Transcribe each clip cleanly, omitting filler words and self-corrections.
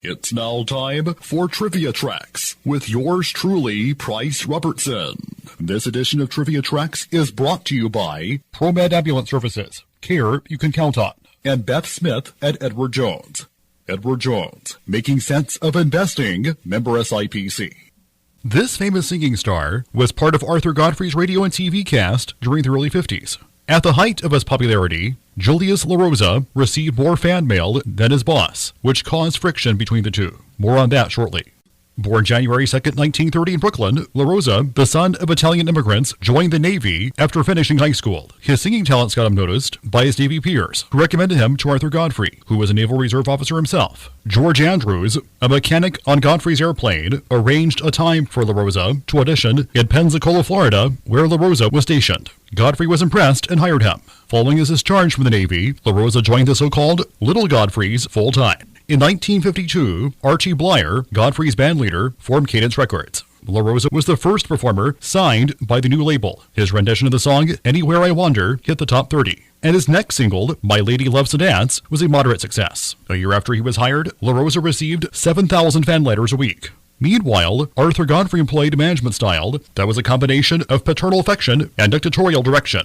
It's now time for Trivia Tracks with yours truly, Price Robertson. This edition of Trivia Tracks is brought to you by ProMed Ambulance Services, care you can count on, and Beth Smith at Edward Jones. Edward Jones, making sense of investing, member SIPC. This famous singing star was part of Arthur Godfrey's radio and TV cast during the early 50s. At the height of his popularity, Julius Rosa received more fan mail than his boss, which caused friction between the two. More on that shortly. Born January 2nd, 1930 in Brooklyn, Rosa, the son of Italian immigrants, joined the Navy after finishing high school. His singing talents got him noticed by his Navy peers, who recommended him to Arthur Godfrey, who was a Naval Reserve officer himself. George Andrews, a mechanic on Godfrey's airplane, arranged a time for Rosa to audition in Pensacola, Florida, where Rosa was stationed. Godfrey was impressed and hired him. Following his discharge from the Navy, Rosa joined the so-called Little Godfreys full-time. In 1952, Archie Blyer, Godfrey's bandleader, formed Cadence Records. Rosa was the first performer signed by the new label. His rendition of the song, Anywhere I Wander, hit the top 30. And his next single, My Lady Loves to Dance, was a moderate success. A year after he was hired, Rosa received 7,000 fan letters a week. Meanwhile, Arthur Godfrey employed a management style that was a combination of paternal affection and dictatorial direction.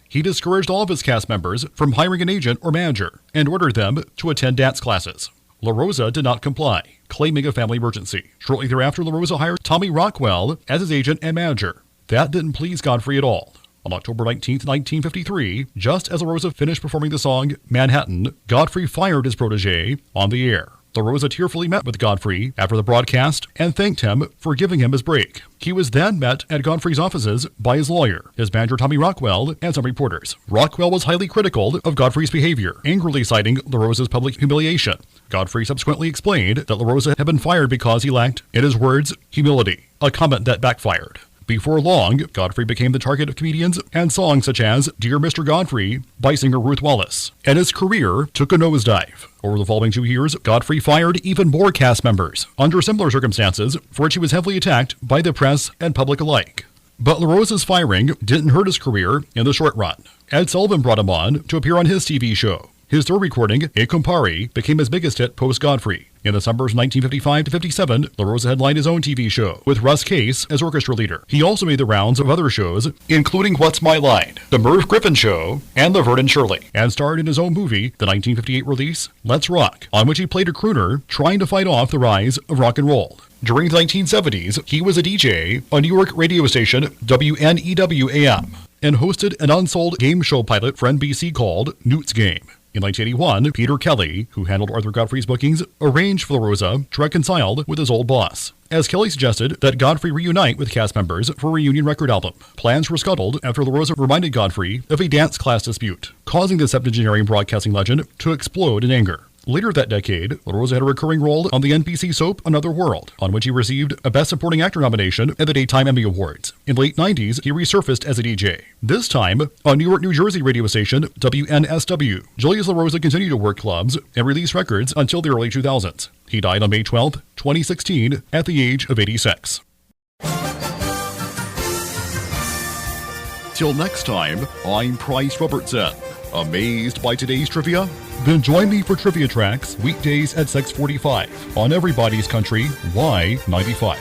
He discouraged all of his cast members from hiring an agent or manager and ordered them to attend dance classes. Rosa did not comply, claiming a family emergency. Shortly thereafter, Rosa hired Tommy Rockwell as his agent and manager. That didn't please Godfrey at all. On October 19, 1953, just as Rosa finished performing the song Manhattan, Godfrey fired his protege on the air. Rosa tearfully met with Godfrey after the broadcast and thanked him for giving him his break. He was then met at Godfrey's offices by his lawyer, his manager Tommy Rockwell, and some reporters. Rockwell was highly critical of Godfrey's behavior, angrily citing Rosa's public humiliation. Godfrey subsequently explained that Rosa had been fired because he lacked, in his words, humility, a comment that backfired. Before long, Godfrey became the target of comedians and songs such as Dear Mr. Godfrey by singer Ruth Wallace, and his career took a nosedive. Over the following 2 years, Godfrey fired even more cast members under similar circumstances, for which he was heavily attacked by the press and public alike. But Rosa's firing didn't hurt his career in the short run. Ed Sullivan brought him on to appear on his TV show. His third recording, E Compari, became his biggest hit post-Godfrey. In the summers of 1955 to 57, Rosa headlined his own TV show, with Russ Case as orchestra leader. He also made the rounds of other shows, including What's My Line, The Merv Griffin Show, and Laverne and Shirley, and starred in his own movie, the 1958 release, Let's Rock, on which he played a crooner trying to fight off the rise of rock and roll. During the 1970s, he was a DJ on New York radio station WNEW-AM, and hosted an unsold game show pilot for NBC called Newt's Game. In 1981, Peter Kelly, who handled Arthur Godfrey's bookings, arranged for Rosa to reconcile with his old boss, as Kelly suggested that Godfrey reunite with cast members for a reunion record album. Plans were scuttled after Rosa reminded Godfrey of a dance class dispute, causing the septuagenarian broadcasting legend to explode in anger. Later that decade, Rosa had a recurring role on the NBC soap Another World, on which he received a Best Supporting Actor nomination at the Daytime Emmy Awards. In the late 90s, he resurfaced as a DJ. This time, on Newark, New Jersey radio station WNSW, Julius Rosa continued to work clubs and release records until the early 2000s. He died on May 12, 2016, at the age of 86. Till next time, I'm Price Robertson. Amazed by today's trivia? Then join me for Trivia Tracks weekdays at 6:45 on Everybody's Country Y95.